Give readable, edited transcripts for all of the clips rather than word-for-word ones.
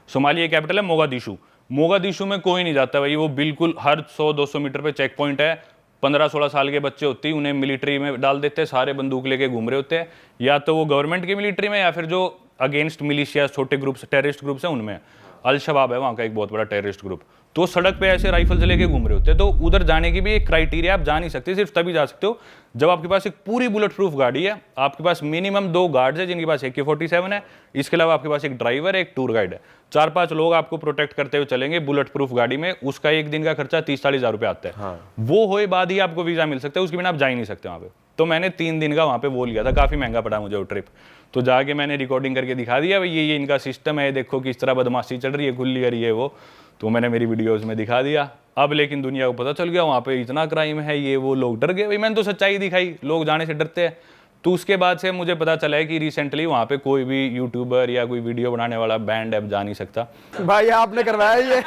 Somalia capital है Mogadishu. Mogadishu में कोई नहीं जाता भाई, वो बिल्कुल हर 100-200 मीटर पे चेक पॉइंट है। 15-16 साल के बच्चे होते हैं, उन्हें मिलिट्री में डाल देते हैं, सारे बंदूक लेके घूम रहे होते हैं, या तो वो गवर्नमेंट की मिलिट्री में या फिर जो अगेंस्ट मिलिशिया छोटे ग्रुप्स टेररिस्ट ग्रुप्स हैं उनमें। अल शबाब है वहाँ का एक बहुत बड़ा टेररिस्ट ग्रुप, तो सड़क पे ऐसे राइफल से लेके घूम रहे होते हैं। तो उधर जाने की भी एक क्राइटेरिया, आप जा नहीं सकते, सिर्फ तभी जा सकते हो जब आपके पास एक पूरी बुलेट प्रूफ गाड़ी है, आपके पास मिनिमम 2 गार्ड्स है जिनके पास AK-47 है, इसके अलावा आपके पास एक ड्राइवर है, एक टूर गाइड है, 4-5 लोग आपको प्रोटेक्ट करते हुए चलेंगे बुलेट प्रूफ गाड़ी में। उसका एक दिन का खर्चा 30-40 हज़ार रुपये आता है। हाँ। वो होए बाद ही आपको वीज़ा मिल सकता है, उसके बिना आप जा ही नहीं सकते वहाँ पे। तो मैंने 3 दिन का वहाँ पे वो लिया था, काफ़ी महंगा पड़ा मुझे वो ट्रिप। तो जाके मैंने रिकॉर्डिंग करके दिखा दिया भाई ये इनका सिस्टम है, देखो किस तरह बदमाशी चल रही है, खुली कर ये वो। तो मैंने मेरी वीडियोस में दिखा दिया। अब लेकिन दुनिया को पता चल गया वहाँ पे इतना क्राइम है, ये वो, लोग डर गए भाई। मैंने तो सच्चाई दिखाई, लोग जाने से डरते हैं। तो उसके बाद से मुझे पता चला है कि रिसेंटली वहाँ पे कोई भी यूट्यूबर या कोई वीडियो बनाने वाला बैंड अब जा नहीं सकता। भाई आपने करवाया ये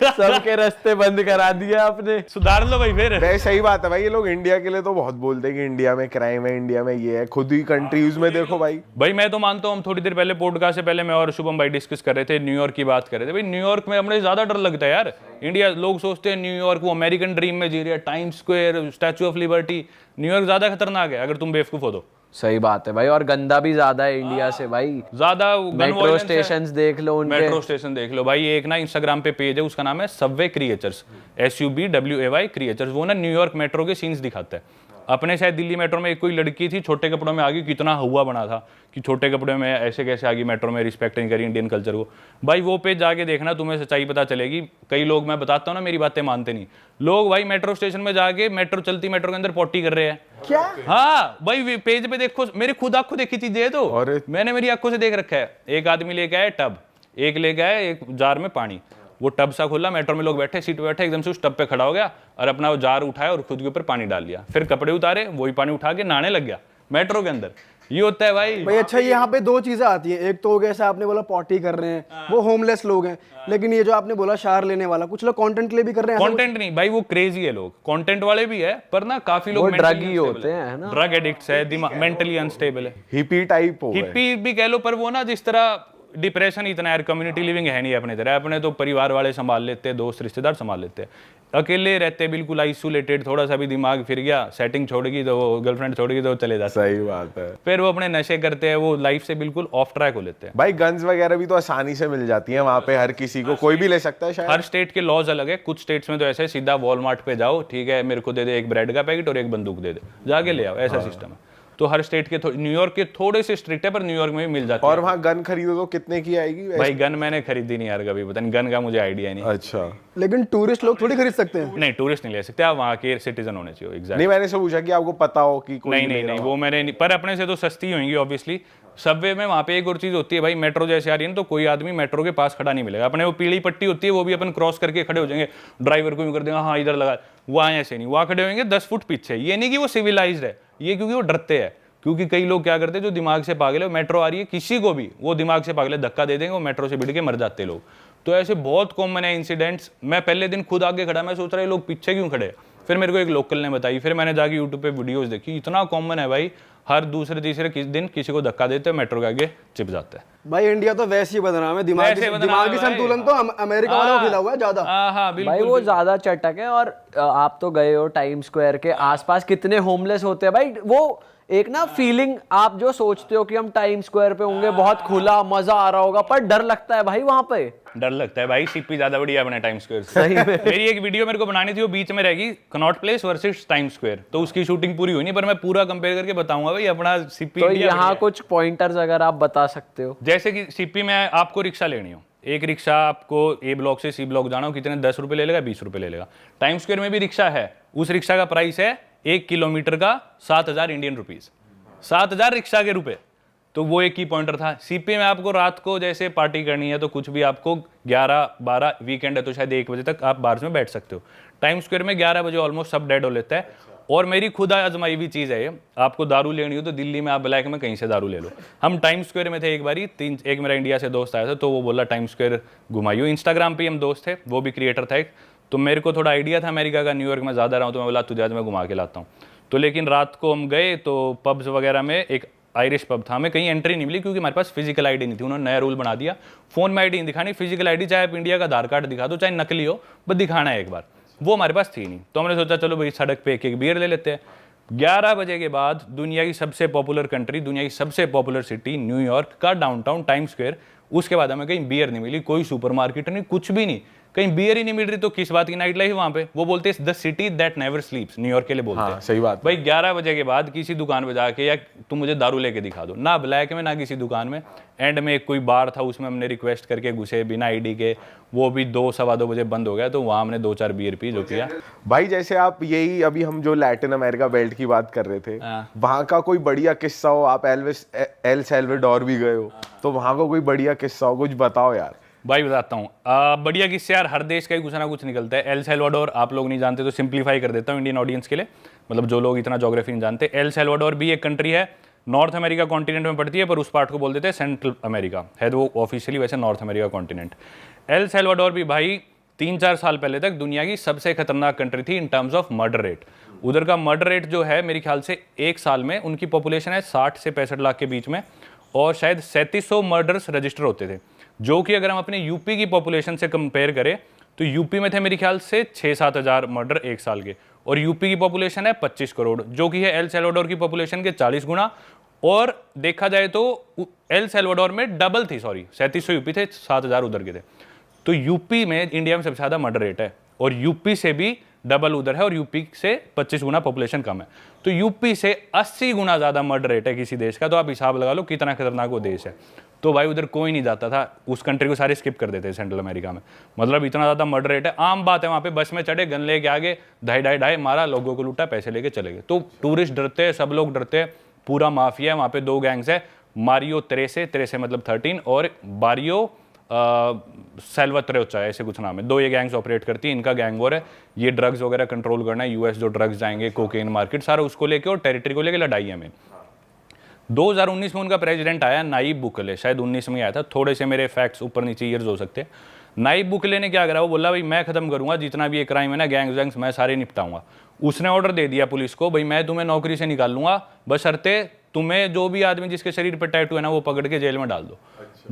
सबके रास्ते बंद करा दिए आपने, सुधार लो भाई फिर। भाई सही बात है भाई, ये लोग इंडिया के लिए तो बहुत बोलते हैं कि इंडिया में क्राइम है, इंडिया में ये है, खुद ही कंट्रीज में देखो भाई। मैं तो मानता हूँ, हम थोड़ी देर पहले पॉडकास्ट से पहले मैं और शुभम भाई डिस्कस कर रहे थे, न्यूयॉर्क की बात कर रहे थे। भाई न्यूयॉर्क में हमें ज्यादा डर लगता है यार। इंडिया, लोग सोचते हैं न्यूयॉर्क वो अमेरिकन ड्रीम में जी रही है, time square, statue of liberty. New York ज्यादा खतरनाक है अगर तुम बेवकूफ हो तो। सही बात है भाई, और गंदा भी ज्यादा है इंडिया से भाई। ज्यादा मेट्रो स्टेशन देख लो उनके, मेट्रो स्टेशन देख लो भाई। एक ना इंस्टाग्राम पे पेज है, उसका नाम है सबवे क्रिएचर्स, SUBWAY क्रिएचर्स। वो ना न्यूयॉर्क मेट्रो के सीन्स दिखाता है। अपने शायद दिल्ली मेट्रो में एक कोई लड़की थी, छोटे कपड़ों में आ गई, कितना हुआ बना था कि छोटे कपड़े में ऐसे कैसे आ गई मेट्रो में, रिस्पेक्ट नहीं करी इंडियन कल्चर को। भाई वो पेज जाके देखना, तुम्हें सच्चाई पता चलेगी। कई लोग, मैं बताता हूँ ना, मेरी बातें मानते नहीं लोग। भाई मेट्रो स्टेशन में जाके मेट्रो चलती मेट्रो के अंदर पॉटी कर रहे हैं। क्या? हाँ भाई, पेज पे देखो, मेरे खुद आंखों देखी चीजें है। तो मैंने मेरी आंखों से देख रखा है। एक आदमी लेके आए टब, एक लेके आए एक जार में पानी। वो टब सा खोला, मेट्रो में लोग बैठे, सीट पे बैठे, एकदम से उस टब पे खड़ा हो गया और अपना वो जार उठाया और खुद के ऊपर पानी डाल लिया। फिर कपड़े उतारे, वही पानी उठा के नहाने लग गया मेट्रो के अंदर। ये होता है भाई। अच्छा, यहाँ पे 2 चीजें आती हैं। एक तो हो गया जैसे आपने बोला पॉटी कर रहे हैं, वो होमलेस लोग हैं। लेकिन ये जो आपने बोला शार लेने वाला, कुछ लोग कंटेंट के लिए भी कर रहे हैं। कंटेंट नहीं भाई, वो क्रेजी है लोग, कंटेंट वाले भी है, पर ना काफी लोग ड्रग ही होते हैं ना, ड्रग एडिक्ट्स है, दिमाग मेंटली अनस्टेबल है, हिपी टाइप हो गए। हिप्पी भी कह लो। पर वो ना जिस तरह डिप्रेशन इतना यार, कम्युनिटी लिविंग है नहीं अपने तरह। अपने तो परिवार वाले संभाल लेते हैं, दोस्त रिश्तेदार संभाल लेते हैं, अकेले रहते बिल्कुल आइसोलेटेड। थोड़ा सा भी दिमाग फिर गया, सेटिंग छोड़गी तो वो, गर्लफ्रेंड छोड़गी तो चले जाते। सही बात है। फिर वो अपने नशे करते हैं, वो लाइफ से बिल्कुल ऑफ ट्रैक हो लेते हैं। भाई गन्स वगैरह भी तो आसानी से मिल जाती हैं वहाँ पे, हर किसी को, कोई भी ले सकता है शायद। हर स्टेट के लॉज अलग है। कुछ स्टेट्स में तो ऐसे सीधा वॉलमार्ट पे जाओ, ठीक है मेरे को दे दे एक ब्रेड का पैकेट और एक बंदूक दे दे, जाके ले आओ, ऐसा सिस्टम है। तो हर स्टेट के, न्यूयॉर्क के थोड़े से स्ट्रिक्ट है, पर न्यूयॉर्क में भी मिल जाती है। और वहाँ गन खरीदो तो कितने की आएगी? भाई गन मैंने खरीदी नहीं यार कभी, पता नहीं, गन का मुझे आइडिया नहीं। अच्छा। लेकिन टूरिस्ट लोग थोड़ी खरीद सकते हैं। नहीं, टूरिस्ट नहीं ले सकते, आप वहाँ के सिटीजन होने चाहिए। एग्जैक्ट नहीं, मैंने से पूछा कि आपको पता हो कि कोई नहीं, वो मैंने नहीं, पर अपने से तो सस्ती होंगी ऑब्वियसली। सबवे में वहाँ पे एक और चीज होती है भाई, मेट्रो जैसे आ रही है ना, तो कोई आदमी मेट्रो के पास खड़ा नहीं मिलेगा। अपने वो पीली पट्टी होती है, वो भी अपन क्रॉस करके खड़े हो जाएंगे, ड्राइवर को यूं कर देंगे, हाँ इधर लगा। वहाँ ऐसे नहीं, वहाँ खड़े होंगे 10 फुट पीछे। ये नहीं कि वो सिविलाइज्ड है, ये क्योंकि वो डरते हैं। क्योंकि कई लोग क्या करते हैं, जो दिमाग से पागल है, मेट्रो आ रही है किसी को भी, वो दिमाग से पागल है, धक्का दे देंगे, वो मेट्रो से भिड़ के मर जाते हैं लोग। तो ऐसे बहुत कॉमन है इंसिडेंट्स। मैं पहले दिन खुद आगे खड़ा, मैं सोच रहा है लोग पीछे क्यों खड़े। फिर मेरे को एक लोकल ने बताई, फिर मैंने जाके यूट्यूब पे वीडियोस देखी, इतना कॉमन है भाई। हर दूसरे तीसरे दिन किसी को धक्का देते हैं, मेट्रो के आगे चिप जाता है। भाई इंडिया तो वैसे ही बदनाम है, दिमागी संतुलन तो अमेरिका वालों को खिला हुआ है ज्यादा। हाँ भाई वो ज्यादा चटक है। और आप तो गए हो टाइम स्क्वायर के आसपास, कितने होमलेस होते हैं भाई। वो एक ना फीलिंग, आप जो सोचते हो कि हम टाइम स्क्वायर पे होंगे, बहुत खुला मजा आ रहा होगा, पर डर लगता है भाई वहां पे। डर लगता है भाई, सीपी ज्यादा बढ़िया अपने टाइम स्क्वायर से। सही में। मेरी एक वीडियो मेरे को बनानी थी, वो बीच में रहेगी, Connaught place versus time square. तो उसकी शूटिंग पूरी हुई नहीं, पर मैं पूरा कंपेयर करके बताऊंगा भाई अपना सीपी। तो यहाँ कुछ पॉइंटर्स अगर आप बता सकते हो। जैसे कि सीपी में आपको रिक्शा लेनी हो, एक रिक्शा आपको ए ब्लॉक से सी ब्लॉक जाना हो, कितने 10 रुपए ले लेगा, 20 रुपए ले लेगा। टाइम स्क्वायर में भी रिक्शा है, उस रिक्शा का प्राइस है 1 किलोमीटर का 7,000 इंडियन रुपीज, 7,000 रिक्शा के रुपए। तो वो एक ही पॉइंटर था। सीपी में आपको रात को जैसे पार्टी करनी है तो कुछ भी आपको 11-12, वीकेंड है तो शायद 1 बजे तक आप बार्स में बैठ सकते हो। टाइम स्क्वायर में 11 बजे ऑलमोस्ट सब डेड हो लेता है। और मेरी खुद आजमाई हुई चीज़ है ये, आपको दारू लेनी हो तो दिल्ली में आप ब्लैक में कहीं से दारू ले लो। हम टाइम स्क्वायर में थे एक बारी, एक मेरा इंडिया से दोस्त आया था, तो वो बोला टाइम स्क्वायर घुमाइयो। इंस्टाग्राम पे हम दोस्त थे, वो भी क्रिएटर था एक, तो मेरे को थोड़ा आइडिया था अमेरिका का, न्यूयॉर्क में ज़्यादा रहा हूँ, तो मैं बोला तुझे आज मैं घुमा के लाता हूँ। तो लेकिन रात को हम गए तो पब्स वगैरह में एक आयरिश पब था, हमें कहीं एंट्री नहीं मिली क्योंकि हमारे पास फिजिकल आईडी नहीं थी। उन्होंने नया रूल बना दिया, फोन में आईडी नहीं दिखानी, फिजिकल आईडी चाहे आप इंडिया का आधार कार्ड दिखा दो, चाहे नकली हो, बस दिखाना है एक बार। वो हमारे पास थी नहीं, तो हमने सोचा चलो भाई सड़क पे एक बियर ले लेते हैं। 11 बजे के बाद दुनिया की सबसे पॉपुलर कंट्री, दुनिया की सबसे पॉपुलर सिटी न्यूयॉर्क का डाउनटाउन टाइम स्क्वायर, उसके बाद हमें कहीं बियर नहीं मिली, कोई सुपरमार्केट नहीं, कुछ भी नहीं, कहीं बियर ही नहीं मिल रही, तो किस बात की नाइट लाइफ वहां पे। वो बोलते हैं the city that never स्लीप्स, New York के लिए बोलते हैं। सही बात। भाई 11 बजे के बाद किसी दुकान पे जाके या तुम मुझे दारू लेके दिखा दो, ना ब्लैक में ना किसी दुकान में। एंड में एक कोई बार था, उसमें हमने रिक्वेस्ट करके घुसे बिना आईडी के, वो भी 2 सवा 2 बजे बंद हो गया, तो वहां हमने 2-4 बियर पी, जो किया। भाई जैसे आप यही अभी हम जो लैटिन अमेरिका बेल्ट की बात कर रहे थे, वहां का कोई बढ़िया किस्सा हो, आप एल सैल्वाडोर भी गए हो, तो वहां का कोई बढ़िया किस्सा हो, कुछ बताओ यार। भाई बताता हूँ, बढ़िया किस्से यार, हर देश का ही कुछ ना कुछ निकलता है। एल सैल्वाडोर आप लोग नहीं जानते तो सिंप्लीफाई कर देता हूँ इंडियन ऑडियंस के लिए, मतलब जो लोग इतना ज्योग्राफी नहीं जानते। एल सैल्वाडोर भी एक कंट्री है, नॉर्थ अमेरिका कॉन्टिनेंट में पड़ती है, पर उस पार्ट को बोल देते हैं सेंट्रल अमेरिका, है तो वो ऑफिशियली वैसे north America continent. L Salvador भी भाई 3-4 साल पहले तक दुनिया की सबसे खतरनाक कंट्री थी in terms of murder rate. उधर का मर्डर रेट जो है मेरे ख्याल से एक साल में, उनकी पॉपुलेशन है 60 से 65 लाख के बीच में, और शायद 3700 मर्डर्स रजिस्टर होते थे, जो कि अगर हम अपने यूपी की पॉपुलेशन से कंपेयर करें तो यूपी में थे मेरे ख्याल से 6-7 हज़ार मर्डर एक साल के, और यूपी की पॉपुलेशन है 25 करोड़, जो कि है एल सैल्वाडोर की पॉपुलेशन के 40 गुना। और देखा जाए तो एल सैल्वाडोर में डबल थी, सॉरी 3700 यूपी थे, 7000 उधर के थे। तो यूपी में इंडिया में सबसे ज़्यादा मर्डर रेट है, और यूपी से भी डबल उधर है, और यूपी से 25 गुना पॉपुलेशन कम है। तो यूपी से 80 गुना ज़्यादा मर्डर रेट है किसी देश का, तो आप हिसाब लगा लो कितना खतरनाक वो देश है। तो भाई उधर कोई नहीं जाता था, उस कंट्री को सारे स्किप कर देते सेंट्रल अमेरिका में, मतलब इतना ज़्यादा मर्डर रेट है। आम बात है, वहाँ पे बस में चढ़े, गन लेके आगे, ढाई मारा, लोगों को लूटा, पैसे लेके चले गए। तो टूरिस्ट डरते हैं, सब लोग डरते हैं, पूरा माफिया है वहाँ पे। 2 गैंग्स है, मारियो तेरेसे मतलब 13, और बारियो सेल्वात्रेचा, ऐसे कुछ नाम है। 2 ये गैंग्स ऑपरेट करती है, इनका गैंग वॉर है, ये ड्रग्स वगैरह कंट्रोल करना है। यूएस जो ड्रग्स जाएंगे, कोकेन मार्केट, सारा उसको लेके और टेरिटरी को लेके लड़ाई है हमें। 2019 में उनका प्रेसिडेंट आया नायब बुकले, शायद 19 में आया था, थोड़े से मेरे फैक्ट्स ऊपर नीचे ईयर्स हो सकते हैं। नायब बुकले ने क्या करा, वो बोला भाई मैं खत्म करूंगा जितना भी ये क्राइम है ना, गैंग्स मैं सारे निपटाऊंगा। उसने ऑर्डर दे दिया पुलिस को, भाई मैं तुम्हें नौकरी से निकाल लूंगा, बशर्ते तुम्हें जो भी आदमी जिसके शरीर पर टैटू है ना, वो पकड़ के जेल में डाल दो।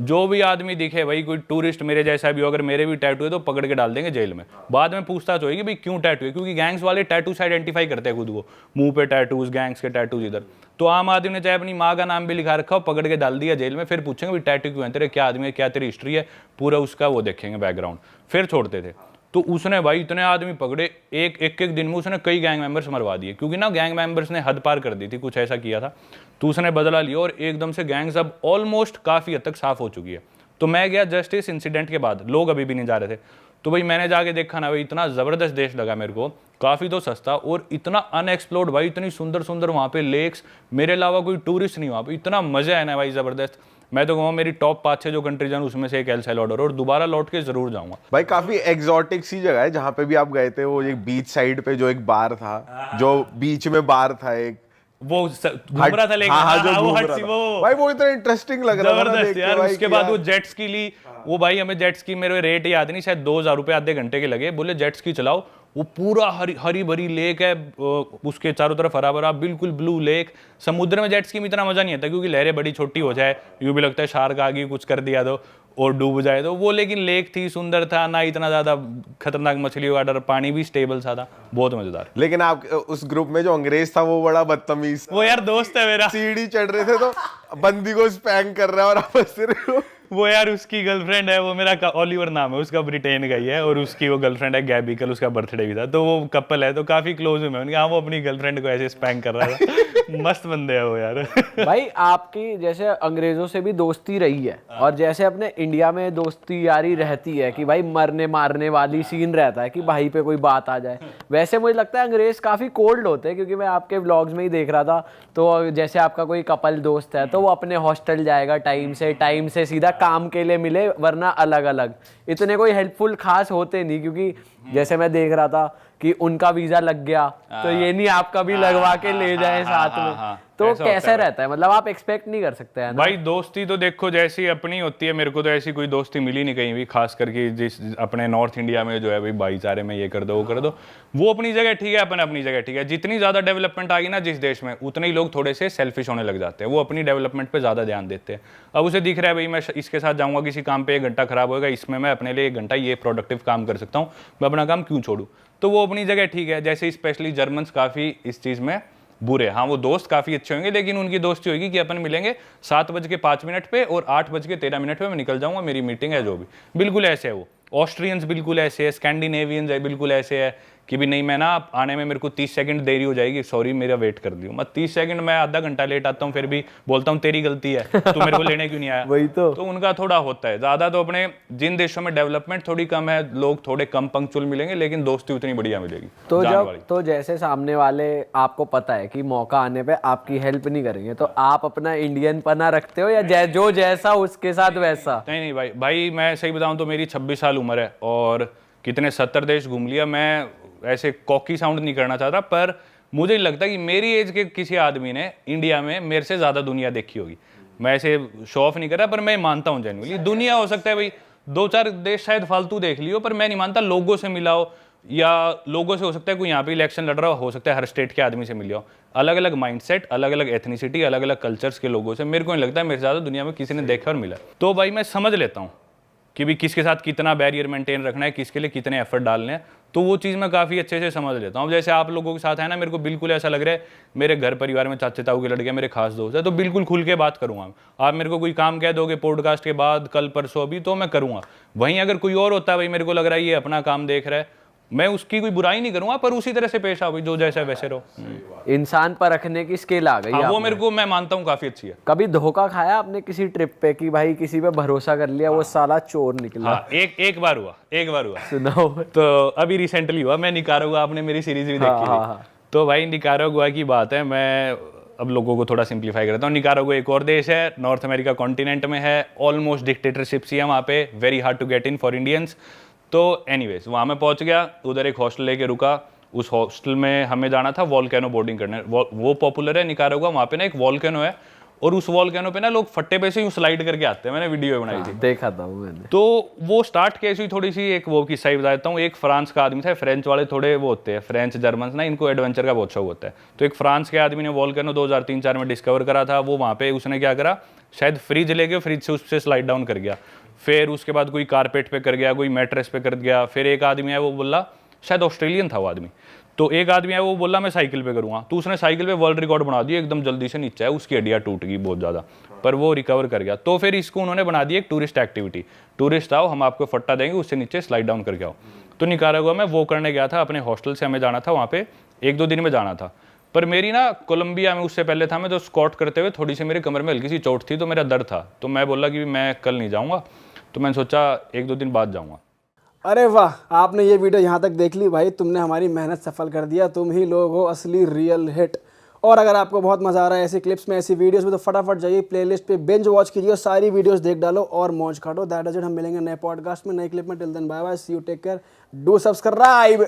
जो भी आदमी दिखे, भाई कोई टूरिस्ट मेरे जैसा भी हो, अगर मेरे भी टैटू है तो पकड़ के डाल देंगे जेल में। बाद में पूछताछ होगी भाई क्यों टैटू है, क्योंकि गैंग्स वाले टैटू से आइडेंटिफाई करते हैं खुद को, मुंह पे टैटूज, गैंग्स के टैटूज इधर। तो आम आदमी ने चाहे अपनी माँ का नाम भी लिखा रखा हो, पकड़ के डाल दिया जेल में, फिर पूछेंगे भाई टैटू क्यों है तेरे, क्या आदमी है, क्या तेरी हिस्ट्री है, पूरा उसका वो देखेंगे बैकग्राउंड, फिर छोड़ते थे। तो उसने भाई इतने आदमी पकड़े, एक दिन में उसने कई गैंग मेंबर्स मरवा दिए, क्योंकि ना गैंग मेंबर्स ने हद पार कर दी थी, कुछ ऐसा किया था। तो उसने बदला लिया और एकदम से गैंग्स अब ऑलमोस्ट काफ़ी हद तक साफ हो चुकी है। तो मैं गया जस्ट इस इंसिडेंट के बाद, लोग अभी भी नहीं जा रहे थे, तो भाई मैंने जाके देखा ना भाई, इतना ज़बरदस्त देश लगा मेरे को, काफ़ी तो सस्ता और इतना अनएक्सप्लोर्ड भाई, इतनी सुंदर सुंदर वहाँ पे लेक्स, मेरे अलावा कोई टूरिस्ट नहीं वहाँ पे, इतना मज़ा है ना भाई ज़बरदस्त। मैं तो कहूँगा मेरी टॉप 5-6 जो कंट्रीज हैं उसमें से एक एल सैल्वाडोर, और दोबारा लौट के जरूर जाऊंगा। भाई काफी एग्जॉटिक सी जगह है जहाँ पे भी आप गए थे, वो एक बीच साइड पे जो एक बार था, जो बीच में बार था एक, वो घूम रहा था लेकिन, हाँ, जो वो घूम हट रहा सी था। वो भाई वो इतना इंटरेस्टिंग लग रहा था ना जबरदस्त देख के यार। भाई उसके कि बाद यार- वो जेट स्की ली, वो भाई हमें जेट स्की, मेरे रेट याद नहीं, शायद 2000 रुपये आधे घंटे के लगे, बोले जेट स्की चलाओ। वो पूरा हरी भरी लेक है, उसके चारों तरफ हरा भरा बिल्कुल ब्लू लेक। समुद्र में जेट स्की में इतना मजा नहीं आता क्योंकि लहरें बड़ी छोटी हो जाए, यूं भी लगता है शार्क आ गई कुछ कर दिया तो और डूब जाए तो वो, लेकिन लेक थी, सुंदर था, ना इतना ज्यादा खतरनाक मछलियों का डर, पानी भी स्टेबल सा था, बहुत मजेदार। लेकिन आप उस ग्रुप में जो अंग्रेज था वो बड़ा बदतमीज, वो यार दोस्त है मेरा, सीढ़ी चढ़ रहे थे तो बंदी को स्पैंक कर रहा है और आप हंस रहे हो। वो यार उसकी गर्लफ्रेंड है, वो मेरा ओलिवर नाम है उसका, ब्रिटेन का ही है, और उसकी वो गर्लफ्रेंड है गैबी, कल उसका बर्थडे भी था, तो वो कपल है, तो काफी क्लोज हूँ मैं उनके। हाँ, वो अपनी गर्लफ्रेंड को ऐसे स्पैंक कर रहा था। मस्त बंदे है वो यार। भाई आपकी जैसे अंग्रेजों से भी दोस्ती रही है, और जैसे अपने इंडिया में दोस्ती यारी रहती है कि भाई मरने मारने वाली सीन रहता है कि भाई पे कोई बात आ जाए, वैसे मुझे लगता है अंग्रेज काफी कोल्ड होते हैं, क्योंकि मैं आपके व्लॉग्स में ही देख रहा था। तो जैसे आपका कोई कपल दोस्त है तो वो अपने हॉस्टल जाएगा टाइम से सीधा काम के लिए मिले, वरना अलग अलग, इतने कोई हेल्पफुल खास होते नहीं, क्योंकि जैसे मैं देख रहा था कि उनका वीजा लग गया तो ये नहीं आपका भी लगवा के ले जाए साथ में, तो कैसे रहता है? मतलब आप एक्सपेक्ट नहीं कर सकते हैं ना भाई। दोस्ती तो देखो जैसी अपनी होती है, मेरे को तो ऐसी कोई दोस्ती मिली नहीं कहीं भी, खास करके जिस अपने नॉर्थ इंडिया में जो है भाई भाईचारे में ये कर दो वो कर दो, वो अपनी जगह ठीक है, अपन अपनी जगह ठीक है। जितनी ज्यादा डेवलपमेंट आ गई ना जिस देश में, उतने ही लोग थोड़े से सेल्फिश होने लग जाते हैं, वो अपनी डेवलपमेंट पे ज्यादा ध्यान देते हैं। अब उसे दिख रहा है भाई मैं इसके साथ जाऊंगा किसी काम पे 1 घंटा खराब होगा, इसमें मैं अपने लिए 1 घंटा ये प्रोडक्टिव काम कर सकता हूँ, मैं अपना काम क्यों छोड़ू, तो वो अपनी जगह ठीक है। जैसे स्पेशली जर्मन्स काफी इस चीज में बुरे, हाँ वो दोस्त काफी अच्छे होंगे, लेकिन उनकी दोस्ती होगी कि अपन मिलेंगे 7:05 पे और 8:13 पे मैं निकल जाऊंगा, मेरी मीटिंग है जो भी, बिल्कुल ऐसे है वो। ऑस्ट्रियंस बिल्कुल ऐसे है, स्कैंडिनेवियंस है बिल्कुल ऐसे है कि भी नहीं मैं ना आने में मेरे को 30 सेकंड देरी हो जाएगी, सॉरी मेरा वेट कर दियो। मैं 30 सेकंड मैं आधा घंटा लेट आता हूँ, फिर भी बोलता हूँ तेरी गलती है, तू मेरे को लेने क्यों नहीं आया। वही तो उनका थोड़ा होता है ज्यादा। तो अपने जिन देशों में डेवलपमेंट थोड़ी कम है, लोग थोड़े कम पंक्चुअल मिलेंगे, लेकिन दोस्ती उतनी बढ़िया मिलेगी। तो जब तो जैसे सामने वाले आपको पता है कि मौका आने पे आपकी हेल्प नहीं करेंगे, तो आप अपना इंडियन पना रखते हो या जो जैसा उसके साथ वैसा? नहीं भाई मैं सही बताऊं तो मेरी 26 साल उम्र है और कितने 70 देश घूम लिया। मैं ऐसे कॉकी साउंड नहीं करना चाहता, पर मुझे नहीं लगता कि मेरी एज के किसी आदमी ने इंडिया में मेरे से ज्यादा दुनिया देखी होगी। मैं ऐसे शो ऑफ नहीं कर रहा, पर मैं मानता हूँ जेन्युइनली दुनिया हो सकता है भाई 2-4 देश शायद फालतू देख लियो, पर मैं नहीं मानता लोगों से मिला हो, या लोगों से हो सकता है कोई यहाँ पे इलेक्शन लड़ रहा हो सकता है हर स्टेट के आदमी से मिला हो। अलग अलग माइंडसेट, अलग अलग एथनिसिटी, अलग अलग कल्चर्स के लोगों से मेरे को नहीं लगता है मेरे से ज़्यादा दुनिया में किसी ने देखा और मिला। तो भाई मैं समझ लेता हूँ कि भी किसके साथ कितना बैरियर मेंटेन रखना है, किसके लिए कितने एफर्ट डालने हैं, तो वो चीज़ मैं काफ़ी अच्छे से समझ लेता हूँ। जैसे आप लोगों के साथ है ना, मेरे को बिल्कुल ऐसा लग रहा है मेरे घर परिवार में चाचे ताऊ के लड़के मेरे खास दोस्त है, तो बिल्कुल खुल के बात करूँगा। आप मेरे को कोई काम कह दोगे पॉडकास्ट के बाद, कल परसों अभी, तो मैं करूँगा। वहीं अगर कोई और होता है भाई मेरे को लग रहा है ये अपना काम देख रहा है, मैं उसकी कोई बुराई नहीं करूंगा, पर उसी तरह से पेश आओ, जो जैसा वैसे रहो। इंसान पर रखने की स्किल आ गई। हाँ, वो मेरे को मैं मानता हूँ काफी अच्छी है। कभी धोखा खाया आपने किसी ट्रिप पे कि भाई किसी पे भरोसा कर लिया, वो साला चोर निकला? हाँ, एक बार हुआ सुनाओ। तो अभी रिसेंटली हुआ, मैं निकारागुआ, आपने मेरी सीरीज भी देखी थी। तो भाई निकारागुआ की बात है, मैं अब लोगों को थोड़ा सिंप्लीफाई करता हूँ। निकारागुआ एक और देश है, नॉर्थ अमेरिका कॉन्टिनेंट में है, ऑलमोस्ट डिक्टेटरशिप सी है वहाँ पे, very hard to get in for Indians. तो एनीवेज वहाँ मैं पहुँच गया, उधर एक हॉस्टल लेके रुका। उस हॉस्टल में हमें जाना था वॉल्केनो बोर्डिंग करने। वो पॉपुलर है निकारागुआ, वहाँ पे ना एक वॉल्केनो है, और उस वॉल्केनो पे ना लोग फट्टे पे से यूँ स्लाइड करके आते हैं। मैंने वीडियो बनाई थी, देखा था मैंने। तो वो स्टार्ट कैसे हुई, थोड़ी सी एक वो किस्सा ही बताता हूँ। एक फ्रांस का आदमी था, फ्रेंच वाले थोड़े वो होते हैं, फ्रेंच जर्मन ना, इनको एडवेंचर का बहुत शौक होता है। तो एक फ्रांस के आदमी ने वॉल्केनो 2003-4 में डिस्कवर करा था। वो वहाँ पे उसने क्या करा, शायद फ्रिज लेके फ्रिज से उससे स्लाइड डाउन कर गया, फिर उसके बाद कोई कारपेट पे कर गया, कोई मैट्रेस पे कर गया। फिर एक आदमी है वो बोला, शायद ऑस्ट्रेलियन था वो आदमी, तो एक आदमी है वो बोला मैं साइकिल पे करूँगा, तो उसने साइकिल पे वर्ल्ड रिकॉर्ड बना दिया, एकदम जल्दी से नीचे है, उसकी हड्डियाँ टूट गई बहुत ज़्यादा, पर वो रिकवर कर गया। तो फिर इसको उन्होंने बना दी एक टूरिस्ट एक्टिविटी, टूरिस्ट आओ हम आपको फट्टा देंगे, उससे नीचे स्लाइड डाउन करके आओ। तो निकारागुआ में वो करने गया था, अपने हॉस्टल से हमें जाना था वहाँ पे, 1-2 दिन में जाना था। पर मेरी ना कोलंबिया में उससे पहले था मैं, तो स्कॉट करते हुए थोड़ी सी मेरे कमर में हल्की सी चोट थी, तो मेरा दर्द था। तो मैं बोला कि मैं कल नहीं जाऊँगा, तो मैंने सोचा 1-2 दिन बाद जाऊँगा। अरे वाह, आपने ये वीडियो यहाँ तक देख ली भाई, तुमने हमारी मेहनत सफल कर दिया, तुम ही लोग हो असली रियल हिट। और अगर आपको बहुत मज़ा आ रहा है ऐसी क्लिप्स में, ऐसी वीडियोस में, तो फटाफट जाइए प्लेलिस्ट पे, बिंज वॉच कीजिए, सारी वीडियोस देख डालो और मौज काटो। दैट इज इट, हम मिलेंगे नए पॉडकास्ट में, नए क्लिप में। Till then bye bye, see you, take care, do subscribe.